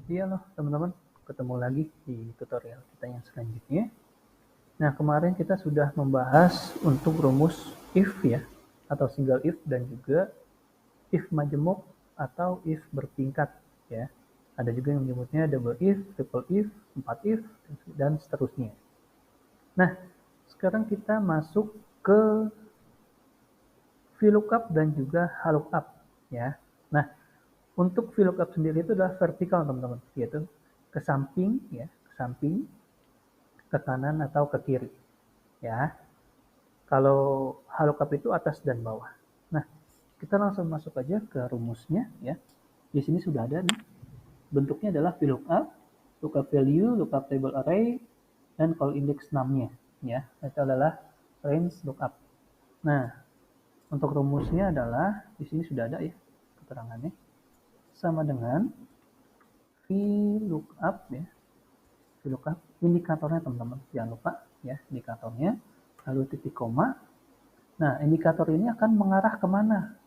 Iya loh teman-teman, ketemu lagi di tutorial kita yang selanjutnya. Nah, kemarin kita sudah membahas untuk rumus if ya, atau single if, dan juga if majemuk atau if bertingkat ya. Ada juga yang menyebutnya double if, triple if, 4 if, dan seterusnya. Nah, sekarang kita masuk ke VLOOKUP dan juga HLOOKUP ya. Nah, untuk VLOOKUP sendiri itu adalah vertikal teman-teman, yaitu ke samping ya, ke samping, ke kanan atau ke kiri ya. Kalau HLOOKUP itu atas dan bawah. Nah, kita langsung masuk aja ke rumusnya ya. Di sini sudah ada nih. Bentuknya adalah VLOOKUP, lookup value, lookup table array, dan call index name-nya ya. Itu adalah range lookup. Nah, untuk rumusnya adalah di sini sudah ada ya keterangannya. Sama dengan VLOOKUP ya. VLOOKUP indikatornya teman-teman. Jangan lupa ya indikatornya. Lalu titik koma. Nah, indikator ini akan mengarah kemana?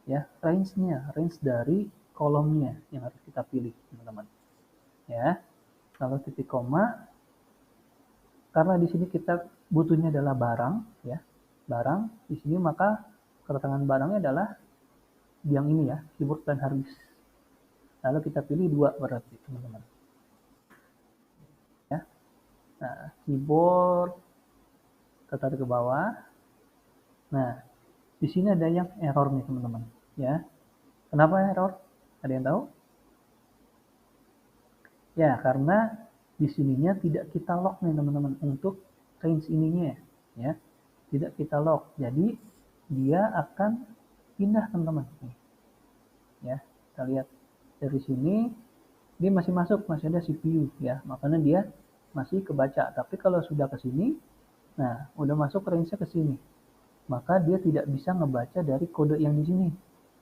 Ya, range-nya, range dari kolomnya yang harus kita pilih, teman-teman. Ya, lalu titik koma, karena di sini kita butuhnya adalah barang, ya, barang. Di sini maka kedatangan barangnya adalah yang ini ya, keyboard dan harddisk. Lalu kita pilih 2 berarti, teman-teman. Ya, nah, keyboard tertarik ke bawah. Nah, di sini ada yang error nih, teman-teman. Ya, kenapa error? Ada yang tahu? Ya, karena di sininya tidak kita lock nih teman-teman untuk range ininya ya. Tidak kita lock. Jadi dia akan pindah teman-teman. Ya, kita lihat dari sini dia masih masuk, masih ada CPU ya. Makanya dia masih kebaca. Tapi kalau sudah ke sini, nah udah masuk range-nya ke sini. Maka dia tidak bisa ngebaca dari kode yang di sini.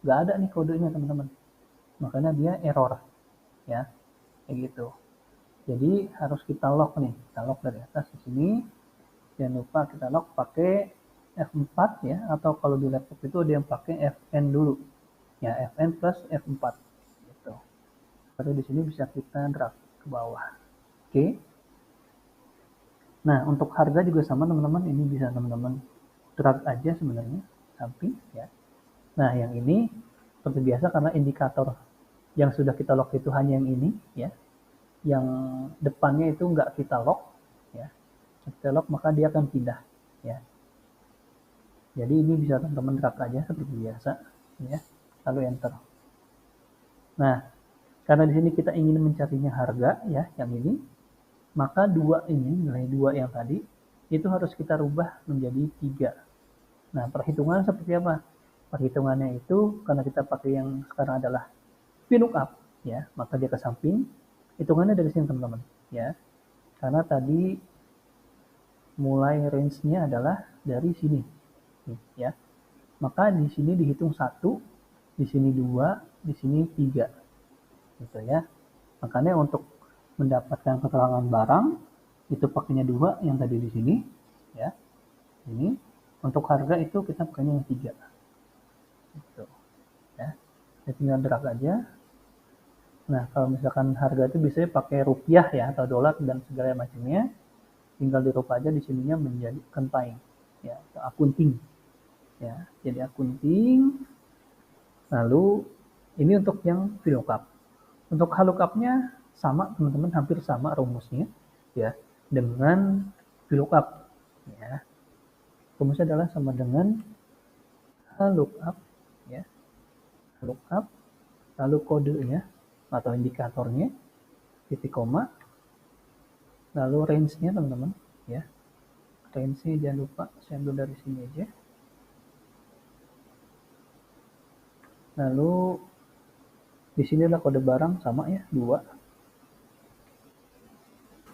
Gak ada nih kodenya teman-teman. Makanya dia error ya. Kayak gitu. Jadi harus kita lock nih, kita lock dari atas di sini. Jangan lupa kita lock pakai F4 ya, atau kalau di laptop itu ada yang pakai Fn dulu. Ya, Fn plus F4 gitu. Baru di sini bisa kita drag ke bawah. Oke. Nah, untuk harga juga sama teman-teman, ini bisa teman-teman drag aja sebenarnya samping ya. Nah, yang ini seperti biasa karena indikator yang sudah kita lock itu hanya yang ini ya. Yang depannya itu enggak kita lock ya. Kita lock maka dia akan pindah ya. Jadi ini bisa teman-teman drag aja seperti biasa ya. Lalu enter. Nah, karena di sini kita ingin mencarinya harga ya, yang ini, maka dua ini, nilai 2 yang tadi itu harus kita rubah menjadi 3. Nah, perhitungan seperti apa? Perhitungannya itu karena kita pakai yang sekarang adalah VLOOKUP ya, maka dia ke samping. Hitungannya dari sini teman-teman ya. Karena tadi mulai range-nya adalah dari sini ya. Maka di sini dihitung 1, di sini 2, di sini 3 gitu ya. Makanya untuk mendapatkan keterangan barang itu pakainya 2 yang tadi di sini ya. Ini untuk harga itu kita pakainya yang 3 gitu ya. Saya tinggal drag aja. Nah, kalau misalkan harga itu biasanya pakai rupiah ya atau dolar dan segala macamnya, tinggal dirubah aja di sininya menjadi contain ya, atau akunting ya. Jadi akunting. Lalu ini untuk yang VLOOKUP. Untuk HLOOKUP-nya sama teman-teman, hampir sama rumusnya ya dengan VLOOKUP ya. Rumusnya adalah sama dengan HLOOKUP ya. HLOOKUP lalu kodenya atau indikatornya titik koma lalu range-nya teman-teman ya. Range-nya jangan lupa saya ambil dari sini aja. Lalu di sini adalah kode barang sama ya 2.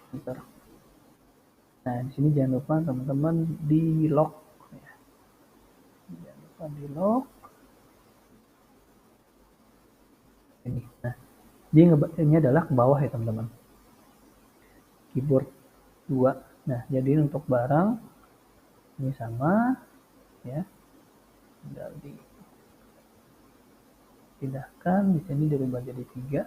Bentar. Nah, di sini jangan lupa teman-teman di lock ya. Jangan lupa di lock. Ini. Nah, ini adalah ke bawah ya teman-teman. Keyboard 2. Nah, jadi untuk barang ini sama ya. Tinggal dipindahkan, di sini dirubah jadi 3.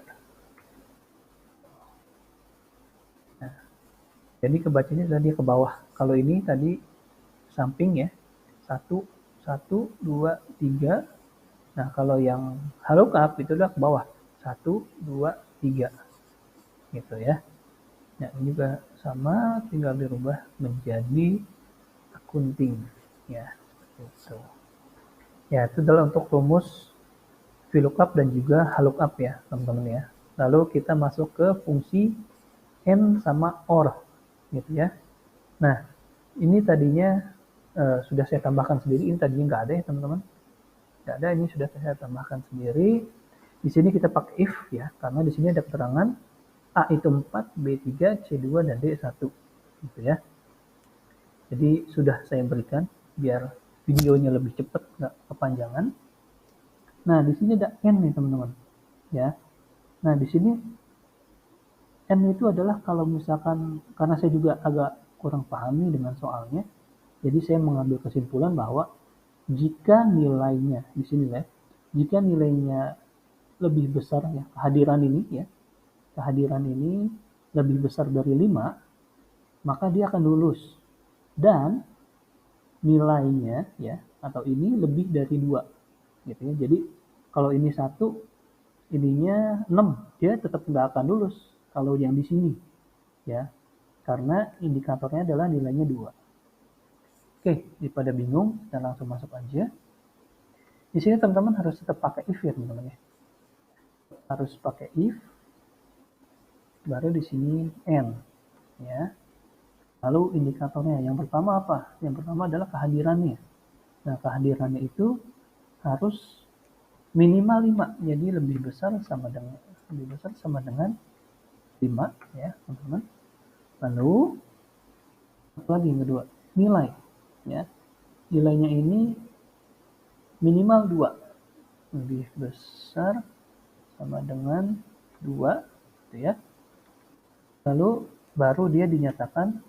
Jadi kebacanya tadi ke bawah. Kalau ini tadi samping ya. 1, 1, 2, 3. Nah, kalau yang lookup itu udah ke bawah. 1, 2, 3. Gitu ya. Nah, ini juga sama, tinggal dirubah menjadi akunting. Ya, gitu. Ya, itu adalah untuk rumus VLOOKUP dan juga HLOOKUP ya, teman-teman ya. Lalu kita masuk ke fungsi AND sama OR, gitu ya. Nah, ini tadinya sudah saya tambahkan sendiri. Ini tadinya nggak ada ya, teman-teman. Nggak ada, ini sudah saya tambahkan sendiri. Di sini kita pakai if ya, karena di sini ada keterangan A itu 4, B 3, C 2, dan D 1. Gitu ya. Jadi sudah saya berikan biar videonya lebih cepat, nggak kepanjangan. Nah, di sini ada N nih, teman-teman. Ya. Nah, di sini N itu adalah kalau misalkan, karena saya juga agak kurang pahami dengan soalnya, jadi saya mengambil kesimpulan bahwa jika nilainya, di sini ya, jika nilainya lebih besar ya, kehadiran ini ya, kehadiran ini lebih besar dari 5, maka dia akan lulus. Dan nilainya ya, atau ini lebih dari 2. Gitu ya. Jadi kalau ini 1, ininya 6, dia tetap nggak akan lulus kalau yang di sini ya, karena indikatornya adalah nilainya 2. Oke, daripada bingung, kita langsung masuk aja. Di sini teman-teman harus tetap pakai if ya, teman-teman ya. Harus pakai if, baru di sini and ya. Lalu indikatornya yang pertama apa? Yang pertama adalah kehadirannya. Nah, kehadirannya itu harus minimal 5, jadi lebih besar sama dengan 5 ya, teman-teman. Lalu apa lagi yang kedua? Nilai ya. Nilainya ini minimal 2, lebih besar sama dengan 2 gitu ya. Lalu baru dia dinyatakan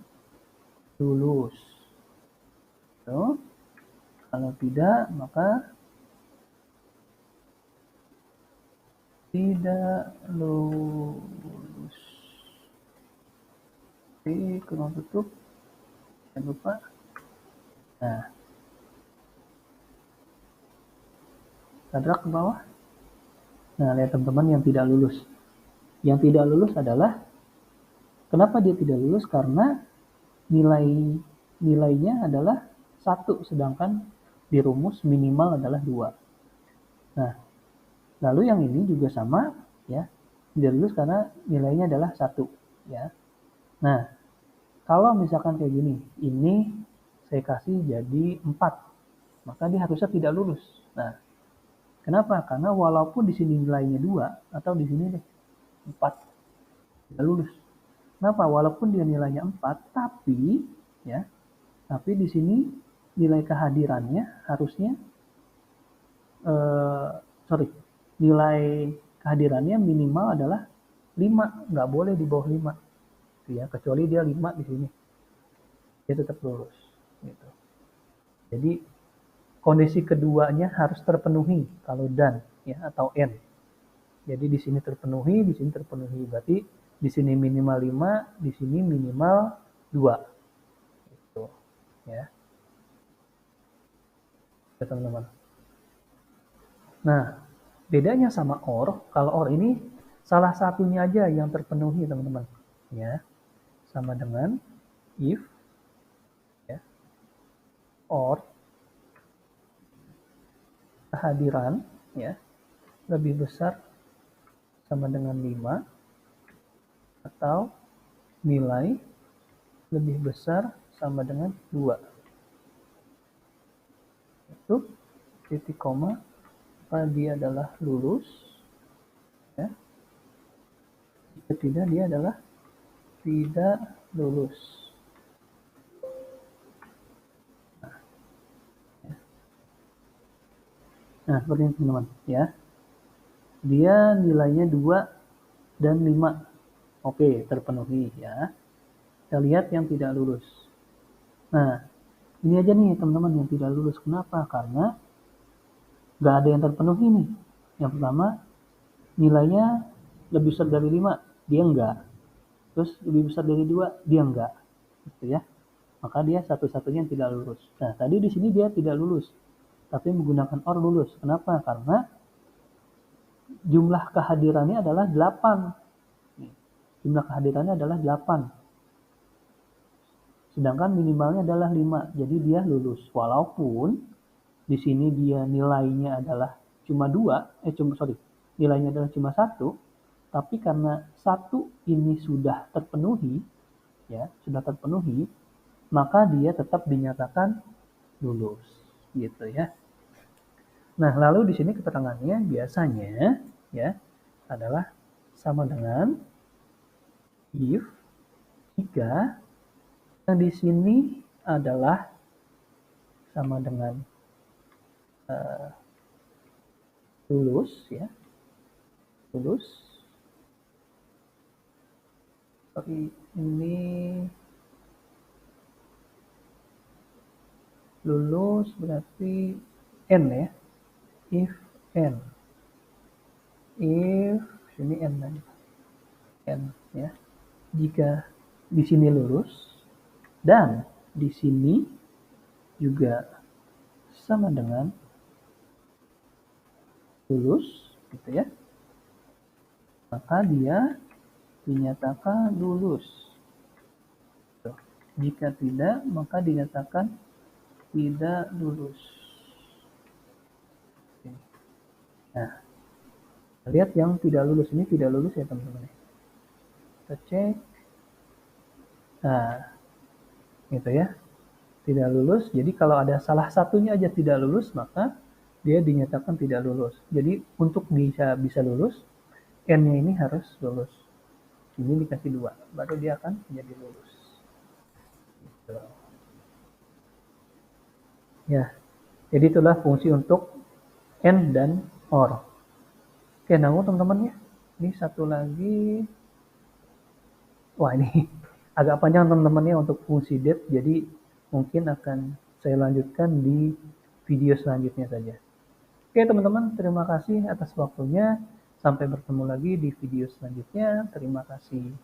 lulus. So, kalau tidak maka tidak lulus. Oke, kurang tutup. Jangan lupa. Nah, drag ke bawah. Nah, lihat teman-teman yang tidak lulus. Yang tidak lulus adalah, kenapa dia tidak lulus? Karena nilainya adalah 1, sedangkan di rumus minimal adalah 2. Nah, lalu yang ini juga sama ya, tidak lulus karena nilainya adalah 1 ya. Nah, kalau misalkan kayak gini, ini saya kasih jadi 4, maka dia harusnya tidak lulus. Nah, kenapa? Karena walaupun di sini nilainya 2 atau di sini deh 4, tidak lulus. Kenapa? Walaupun dia nilainya 4, tapi ya, tapi di sini nilai kehadirannya harusnya nilai kehadirannya minimal adalah 5, nggak boleh di bawah 5 ya, kecuali dia 5 di sini, dia tetap lulus gitu. Jadi kondisi keduanya harus terpenuhi kalau dan ya, atau n. Jadi di sini terpenuhi, di sini terpenuhi, berarti di sini minimal 5, di sini minimal 2 gitu ya, teman-teman. Nah, bedanya sama OR, kalau OR ini salah satunya aja yang terpenuhi, teman-teman. Ya, sama dengan if ya, OR kehadiran ya lebih besar sama dengan 5 atau nilai lebih besar sama dengan 2. Itu titik koma, maka dia adalah lulus ya. Jika tidak, dia adalah tidak lulus. Nah, seperti ini teman-teman ya. Dia nilainya 2 dan 5. Oke, terpenuhi ya. Kita lihat yang tidak lulus. Nah, ini aja nih teman-teman yang tidak lulus. Kenapa? Karena nggak ada yang terpenuhi nih. Yang pertama, nilainya lebih besar dari 5, dia enggak. Terus lebih besar dari 2, dia enggak. gitu ya. Maka dia satu-satunya yang tidak lulus. Nah, tadi di sini dia tidak lulus, tapi menggunakan OR lulus. Kenapa? Karena jumlah kehadirannya adalah 8. Jumlah kehadirannya adalah 8. Sedangkan minimalnya adalah 5. Jadi dia lulus. Walaupun di sini dia nilainya adalah cuma 2, nilainya adalah cuma 1, tapi karena 1 ini sudah terpenuhi, ya, sudah terpenuhi, maka dia tetap dinyatakan lulus, gitu ya. Nah, lalu di sini keterangannya biasanya ya adalah sama dengan if, jika, yang di sini adalah sama dengan lulus ya, lulus. Sorry, ini lulus berarti n ya, if n, if sini n tadi, n ya. Jika di sini lulus dan di sini juga sama dengan lulus, gitu ya, maka dia dinyatakan lulus. Jika tidak, maka dinyatakan tidak lulus. Nah, lihat yang tidak lulus ini tidak lulus ya teman-teman. Kita cek. Nah, gitu ya. Tidak lulus. Jadi kalau ada salah satunya aja tidak lulus, maka dia dinyatakan tidak lulus. Jadi untuk bisa lulus, n-nya ini harus lulus. Ini dikasih 2, baru dia akan menjadi lulus. Gitu. Ya, jadi itulah fungsi untuk and dan or. Oke, namun teman-teman ya, ini satu lagi. Wah, ini agak panjang teman-teman ya untuk fungsi depth, jadi mungkin akan saya lanjutkan di video selanjutnya saja. Oke teman-teman, terima kasih atas waktunya. Sampai bertemu lagi di video selanjutnya. Terima kasih.